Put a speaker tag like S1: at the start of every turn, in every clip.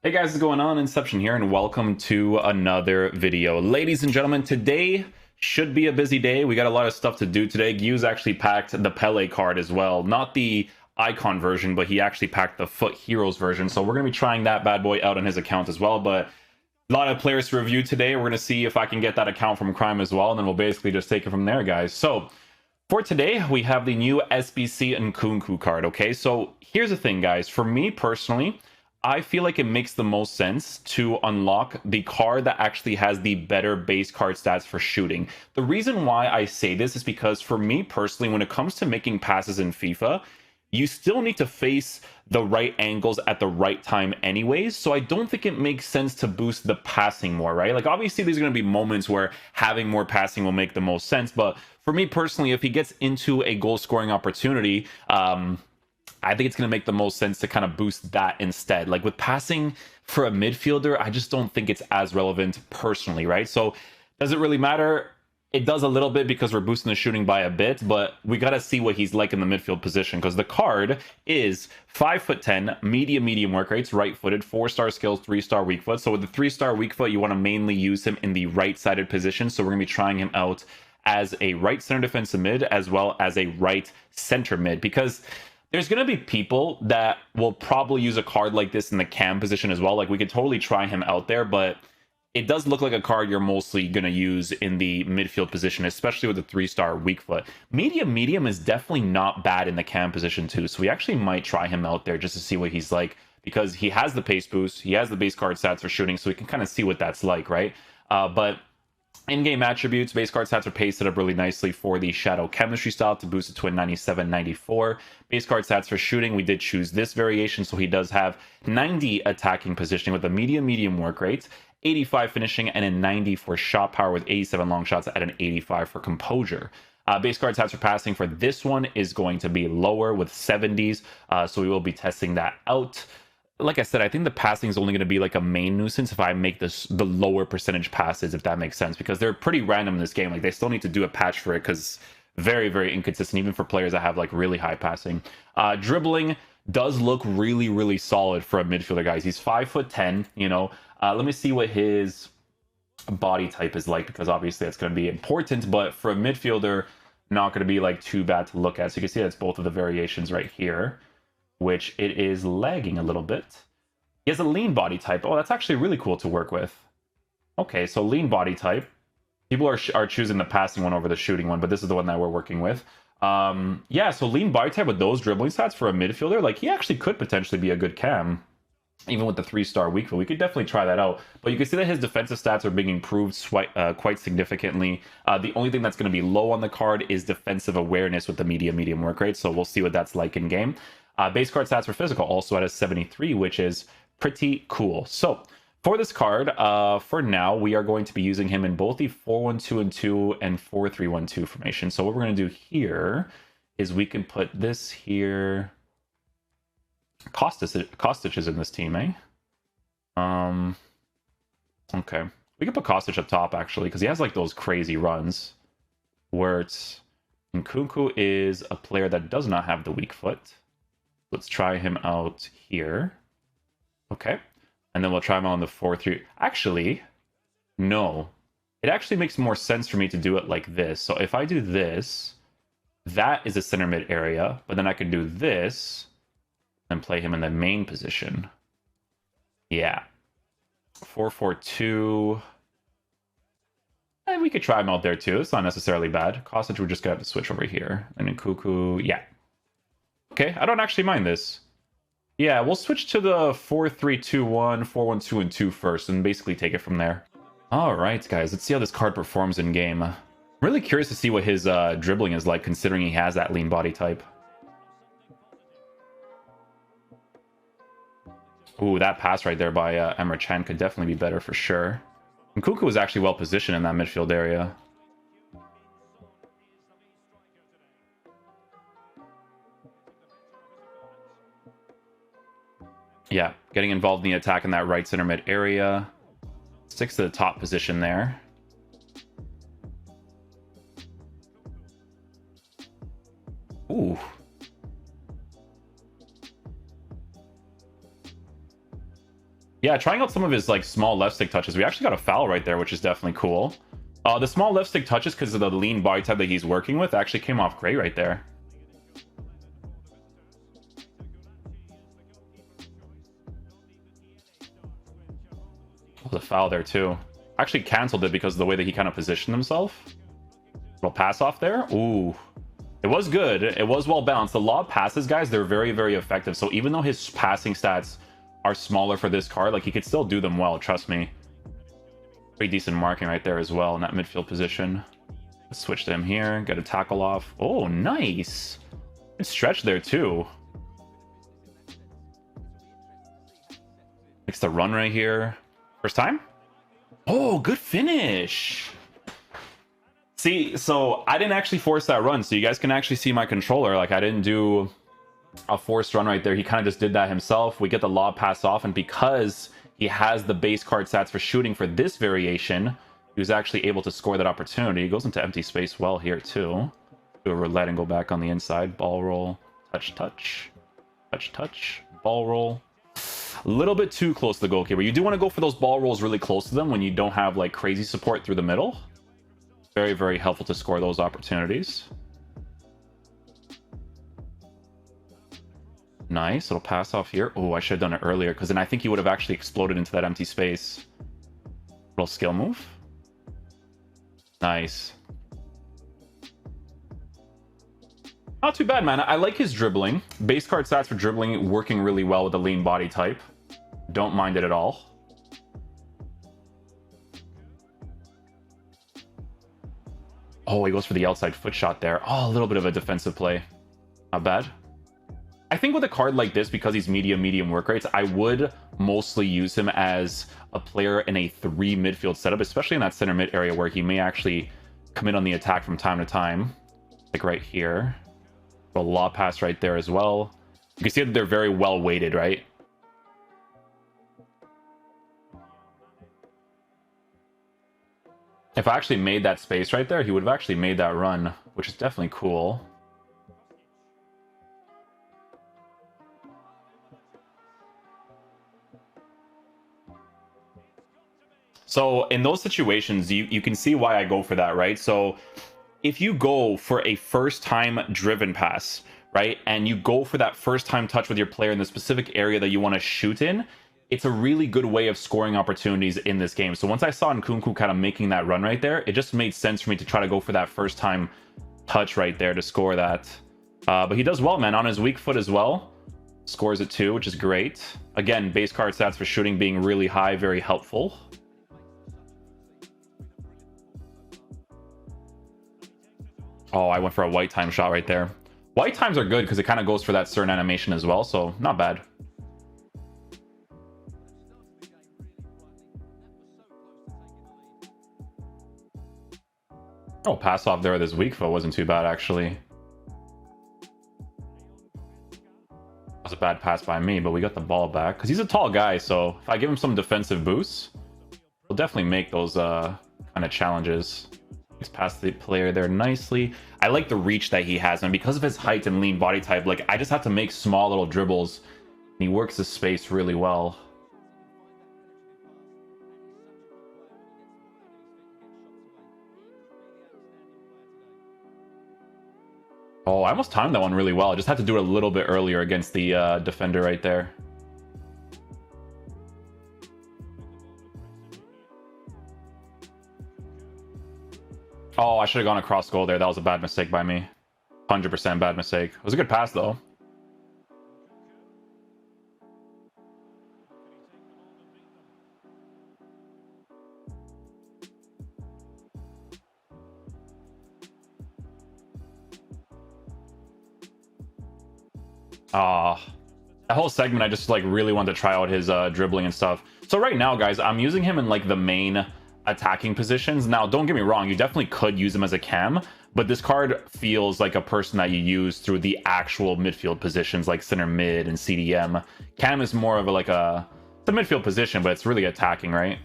S1: Hey guys, what's going on? Inception here, and welcome to another video. Ladies and gentlemen, today should be a busy day. We got a lot of stuff to do today. Gu's actually packed the Pele card as well. Not the icon version, but he actually packed the Foot Heroes version. So we're going to be trying that bad boy out on his account as well. But a lot of players to review today. We're going to see if I can get that account from Crime as well, and then we'll basically just take it from there, guys. So for today, we have the new SBC Nkunku card, okay? So here's the thing, guys. For me personally, I feel like it makes the most sense to unlock the card that actually has the better base card stats for shooting. The reason why I say this is because for me personally, when it comes to making passes in FIFA, you still need to face the right angles at the right time anyways. So I don't think it makes sense to boost the passing more, right? Like obviously there's going to be moments where having more passing will make the most sense. But for me personally, if he gets into a goal scoring opportunity, I think it's going to make the most sense to kind of boost that instead. Like with passing for a midfielder, I just don't think it's as relevant personally, right? So does it really matter? It does a little bit because we're boosting the shooting by a bit, but we got to see what he's like in the midfield position because the card is 5'10", medium work rates, right-footed, 4-star skills, 3-star weak foot. So with the 3-star weak foot, you want to mainly use him in the right-sided position. So we're going to be trying him out as a right center defensive mid as well as a right center mid because there's going to be people that will probably use a card like this in the cam position as well. Like we could totally try him out there, but it does look like a card you're mostly going to use in the midfield position, especially with the 3-star weak foot. Medium is definitely not bad in the cam position too. So we actually might try him out there just to see what he's like because he has the pace boost. He has the base card stats for shooting. So we can kind of see what that's like, right? But in-game attributes, base card stats are pasted up really nicely for the Shadow Chemistry style to boost it to a 97, 94. Base card stats for shooting, we did choose this variation, so he does have 90 attacking positioning with a medium work rate, 85 finishing, and a 90 for shot power with 87 long shots at an 85 for composure. Base card stats for passing for this one is going to be lower with 70s, so we will be testing that out. Like I said, I think the passing is only going to be like a main nuisance if I make the lower percentage passes, if that makes sense, because they're pretty random in this game. Like they still need to do a patch for it because very inconsistent, even for players that have like really high passing. Dribbling does look really solid for a midfielder, guys. He's 5'10", you know. Let me see what his body type is like because obviously that's going to be important, but for a midfielder, not going to be like too bad to look at. So you can see that's both of the variations right here, which it is lagging a little bit. He has a lean body type. Oh, that's actually really cool to work with. Okay, so lean body type. People are choosing the passing one over the shooting one, but this is the one that we're working with. Yeah, so lean body type with those dribbling stats for a midfielder, like he actually could potentially be a good cam. Even with the 3-star weak foot, we could definitely try that out. But you can see that his defensive stats are being improved quite significantly. The only thing that's going to be low on the card is defensive awareness with the medium work rate. So we'll see what that's like in game. Base card stats for physical also at a 73, which is pretty cool. So for this card, for now, we are going to be using him in both the 4-1-2-2 and 4-3-1-2 formation. So what we're going to do here is we can put this here. Kostic is in this team, eh? Okay. We could put Kostic up top, actually, because he has, like, those crazy runs where it's... Nkunku is a player that does not have the weak foot. Let's try him out here. Okay. And then we'll try him on the 4-3. Actually, no. It actually makes more sense for me to do it like this. So if I do this, that is a center mid area, but then I can do this and play him in the main position. Yeah. 4-4-2. And we could try him out there too. It's not necessarily bad. Kostic would just have to switch over here. And then Nkunku, yeah. Okay, I don't actually mind this. Yeah, we'll switch to the 4-3-2-1, 4-1-2-2 first, and basically take it from there. Alright, guys, let's see how this card performs in game. I'm really curious to see what his dribbling is like, considering he has that lean body type. Ooh, that pass right there by Emre Can could definitely be better for sure. Nkunku was actually well positioned in that midfield area. Yeah, getting involved in the attack in that right center mid area. Sticks to the top position there. Ooh. Yeah, trying out some of his like small left stick touches. We actually got a foul right there, which is definitely cool. The small left stick touches, because of the lean body type that he's working with, actually came off great right there. Oh, the foul there too. Actually canceled it because of the way that he kind of positioned himself. Little pass off there. Ooh. It was good. It was well balanced. The lob passes, guys, they're very, very effective. So even though his passing stats are smaller for this card, like, he could still do them well, trust me. Pretty decent marking right there as well in that midfield position. Let's switch to him here. Get a tackle off. Oh, nice. Good stretch there too. Makes the run right here. First time? Oh, good finish. See, so I didn't actually force that run, so you guys can actually see my controller. Like, I didn't do a forced run right there. He kind of just did that himself. We get the lob pass off, and because he has the base card stats for shooting for this variation, he was actually able to score that opportunity. He goes into empty space well here too. Do a roulette and go back on the inside. Ball roll, touch, touch, touch, touch, ball roll. A little bit too close to the goalkeeper. You do want to go for those ball rolls really close to them when you don't have like crazy support through the middle. Very, very helpful to score those opportunities. Nice little pass off here. Oh, I should have done it earlier, because then I think he would have actually exploded into that empty space. Little skill move. Nice. Not too bad, man. I like his dribbling. Base card stats for dribbling working really well with the lean body type. Don't mind it at all. Oh, he goes for the outside foot shot there. Oh, a little bit of a defensive play. Not bad. I think with a card like this, because he's medium work rates, I would mostly use him as a player in a 3 midfield setup, especially in that center mid area where he may actually come in on the attack from time to time. Like right here. A lob pass right there as well. You can see that they're very well weighted, right? If I actually made that space right there, he would have actually made that run, which is definitely cool. So in those situations, you can see why I go for that, right? So if you go for a first time driven pass, right, and you go for that first time touch with your player in the specific area that you want to shoot in, it's a really good way of scoring opportunities in this game. So once I saw Nkunku kind of making that run right there, it just made sense for me to try to go for that first time touch right there to score that. But he does well, man, on his weak foot as well. Scores it too, which is great. Again, base card stats for shooting being really high, very helpful. Oh, I went for a white time shot right there. White times are good because it kind of goes for that certain animation as well, so not bad. Oh, pass off there with his weak foot wasn't too bad, actually. That was a bad pass by me, but we got the ball back. Because he's a tall guy, so if I give him some defensive boosts, he'll definitely make those kind of challenges. He's past the player there nicely. I like the reach that he has, and because of his height and lean body type, like, I just have to make small little dribbles, and he works the space really well. Oh, I almost timed that one really well. I just had to do it a little bit earlier against the defender right there. Oh, I should have gone across goal there. That was a bad mistake by me. 100% bad mistake. It was a good pass, though. That whole segment, I just like really wanted to try out his dribbling and stuff. So right now, guys, I'm using him in like the main attacking positions. Now, don't get me wrong, you definitely could use him as a cam, but this card feels like a person that you use through the actual midfield positions like center mid and CDM. Cam is more of a it's a midfield position, but it's really attacking, right?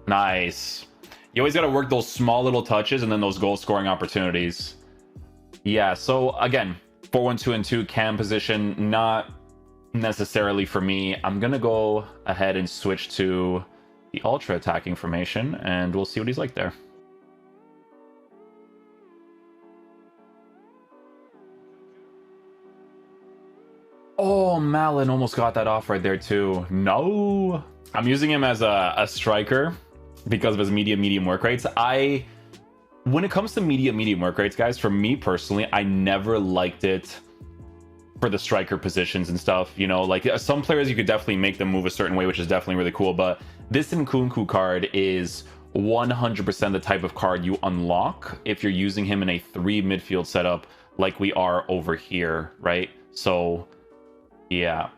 S1: Nice. You always got to work those small little touches and then those goal scoring opportunities. Yeah, so again, 4-1-2 and 2 cam position, not necessarily for me. I'm gonna go ahead and switch to the ultra attacking formation, and we'll see what he's like there. Oh, Malin almost got that off right there too. No, I'm using him as a striker because of his medium work rates. When it comes to medium work rates, guys, for me personally, I never liked it for the striker positions and stuff. You know, like some players you could definitely make them move a certain way, which is definitely really cool, but this Nkunku card is 100% the type of card you unlock if you're using him in a 3 midfield setup like we are over here, right? So yeah.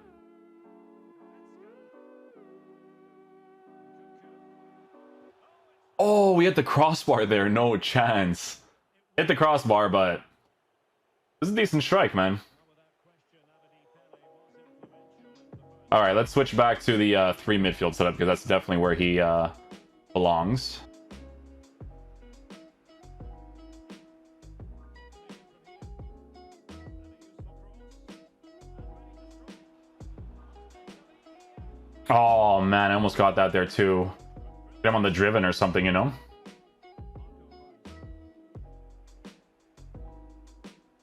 S1: Oh, we hit the crossbar there. No chance. Hit the crossbar, but this is a decent strike, man. All right, let's switch back to the 3 midfield setup because that's definitely where he belongs. Oh, man, I almost got that there, too. Get him on the driven or something, you know?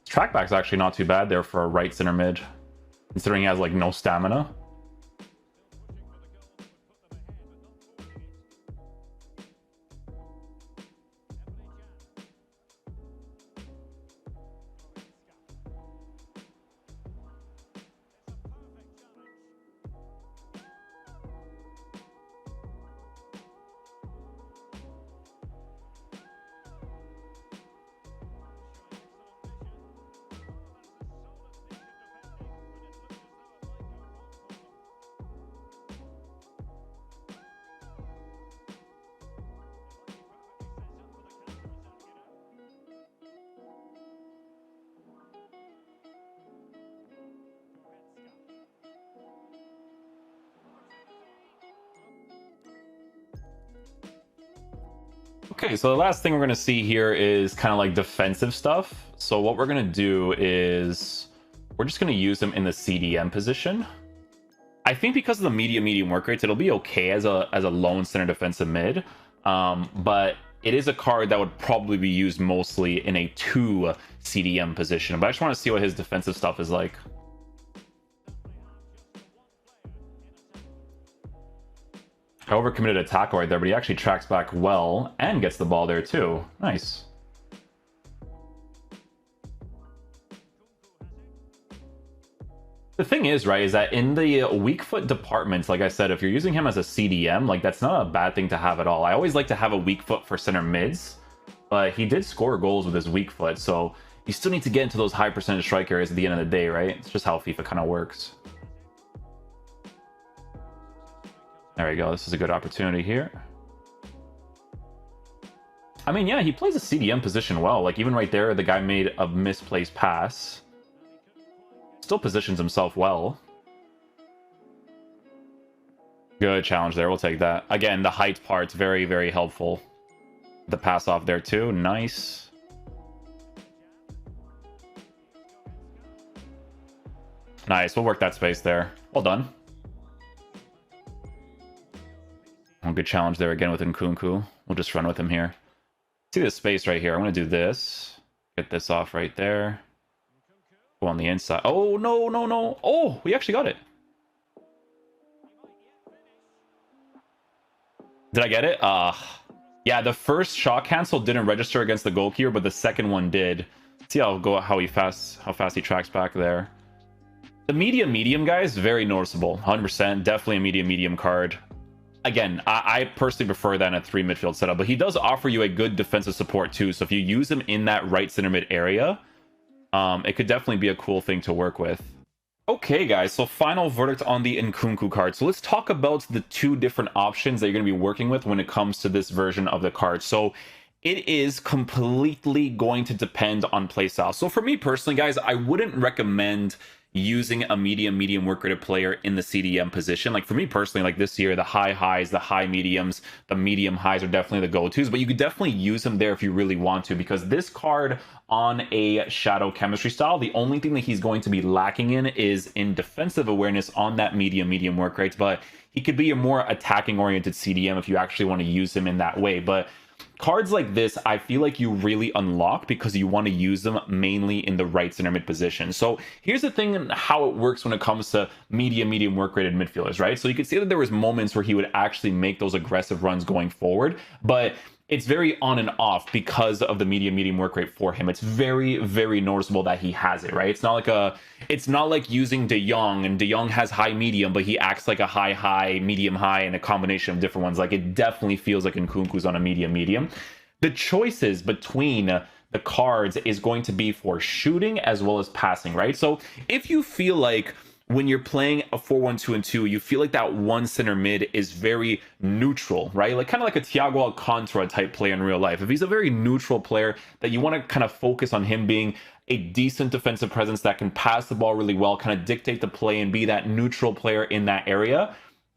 S1: His trackback's actually not too bad there for a right center mid, considering he has, like, no stamina. Okay, so the last thing we're going to see here is kind of like defensive stuff. So what we're going to do is we're just going to use him in the CDM position. I think because of the medium work rates, it'll be okay as a lone center defensive mid. But it is a card that would probably be used mostly in a 2 CDM position. But I just want to see what his defensive stuff is like. I overcommitted a tackle right there, but he actually tracks back well and gets the ball there too. Nice. The thing is, right, is that in the weak foot departments, like I said, if you're using him as a CDM, like that's not a bad thing to have at all. I always like to have a weak foot for center mids, but he did score goals with his weak foot, so you still need to get into those high percentage strike areas at the end of the day, right? It's just how FIFA kind of works. There we go. This is a good opportunity here. I mean, yeah, he plays a CDM position well. Like, even right there, the guy made a misplaced pass. Still positions himself well. Good challenge there. We'll take that. Again, the height part's very helpful. The pass off there, too. Nice. Nice. We'll work that space there. Well done. Good challenge there again with Nkunku. We'll just run with him here. See this space right here. I'm going to do this. Get this off right there. Go on the inside. Oh, no. Oh, we actually got it. Did I get it? Yeah, the first shot cancel didn't register against the goalkeeper, but the second one did. See how fast he tracks back there. The medium guys, very noticeable. 100%. Definitely a medium card. Again, I personally prefer that in a 3 midfield setup, but he does offer you a good defensive support too. So if you use him in that right center mid area, it could definitely be a cool thing to work with. Okay, guys, so final verdict on the Nkunku card. So let's talk about the 2 different options that you're going to be working with when it comes to this version of the card. So it is completely going to depend on playstyle. So for me personally, guys, I wouldn't recommend using a medium work rated player in the CDM position. Like for me personally, like this year, the high highs, the high mediums, the medium highs are definitely the go-tos, but you could definitely use them there if you really want to, because this card on a shadow chemistry style. The only thing that he's going to be lacking in is in defensive awareness on that medium work rates, but he could be a more attacking oriented CDM if you actually want to use him in that way. But cards like this, I feel like you really unlock because you want to use them mainly in the right center mid position. So here's the thing and how it works when it comes to medium work rated midfielders, right? So you can see that there was moments where he would actually make those aggressive runs going forward, but it's very on and off because of the medium work rate for him. It's very noticeable that he has it, right? It's not like using De Jong, and De Jong has high medium, but he acts like a high medium high and a combination of different ones. Like, it definitely feels like Nkunku's on a medium. The choices between the cards is going to be for shooting as well as passing, right? So if you feel like when you're playing a 4-1-2-2, you feel like that one center mid is very neutral, right? Like kind of like a Thiago Alcantara type player in real life. If he's a very neutral player that you want to kind of focus on him being a decent defensive presence that can pass the ball really well, kind of dictate the play and be that neutral player in that area,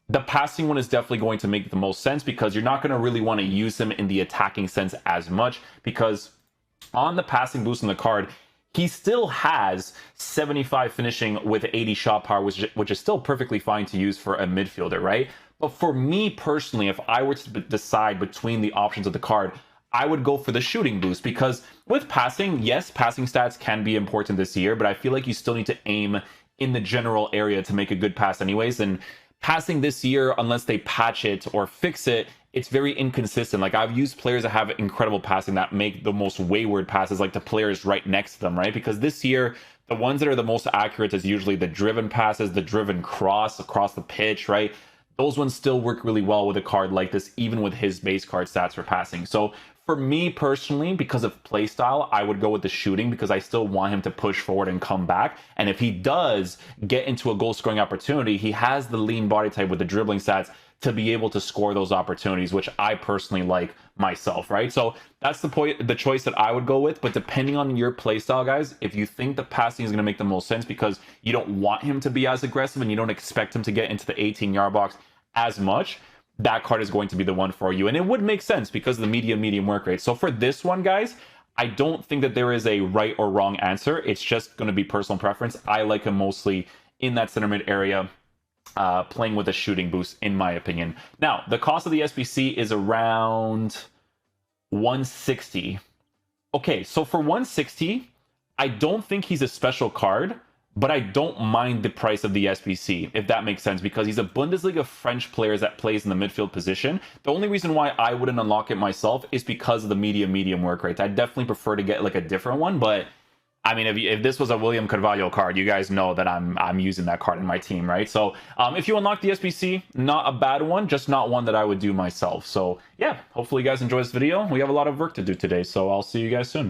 S1: the passing one is definitely going to make the most sense because you're not going to really want to use him in the attacking sense as much, because on the passing boost on the card, he still has 75 finishing with 80 shot power, which is still perfectly fine to use for a midfielder, right? But for me personally, if I were to decide between the options of the card, I would go for the shooting boost, because with passing, yes, passing stats can be important this year, but I feel like you still need to aim in the general area to make a good pass anyways. And passing this year, unless they patch it or fix it, it's very inconsistent. Like, I've used players that have incredible passing that make the most wayward passes, like the players right next to them, right? Because this year, the ones that are the most accurate is usually the driven passes, the driven cross across the pitch, right? Those ones still work really well with a card like this, even with his base card stats for passing. So for me personally, because of playstyle, I would go with the shooting, because I still want him to push forward and come back. And if he does get into a goal scoring opportunity, he has the lean body type with the dribbling stats to be able to score those opportunities, which I personally like myself, right? So that's the choice that I would go with. But depending on your playstyle, guys, if you think the passing is going to make the most sense because you don't want him to be as aggressive and you don't expect him to get into the 18-yard box as much, that card is going to be the one for you. And it would make sense because of the medium work rate. So for this one, guys, I don't think that there is a right or wrong answer. It's just going to be personal preference. I like him mostly in that center mid area, playing with a shooting boost, in my opinion. Now, the cost of the SBC is around 160. Okay, so for 160, I don't think he's a special card, but I don't mind the price of the SBC, if that makes sense, because he's a Bundesliga French player that plays in the midfield position. The only reason why I wouldn't unlock it myself is because of the medium work rates. I definitely prefer to get like a different one, but I mean, if this was a William Carvalho card, you guys know that I'm using that card in my team, right? So if you unlock the SBC, not a bad one, just not one that I would do myself. So yeah, hopefully you guys enjoy this video. We have a lot of work to do today, so I'll see you guys soon.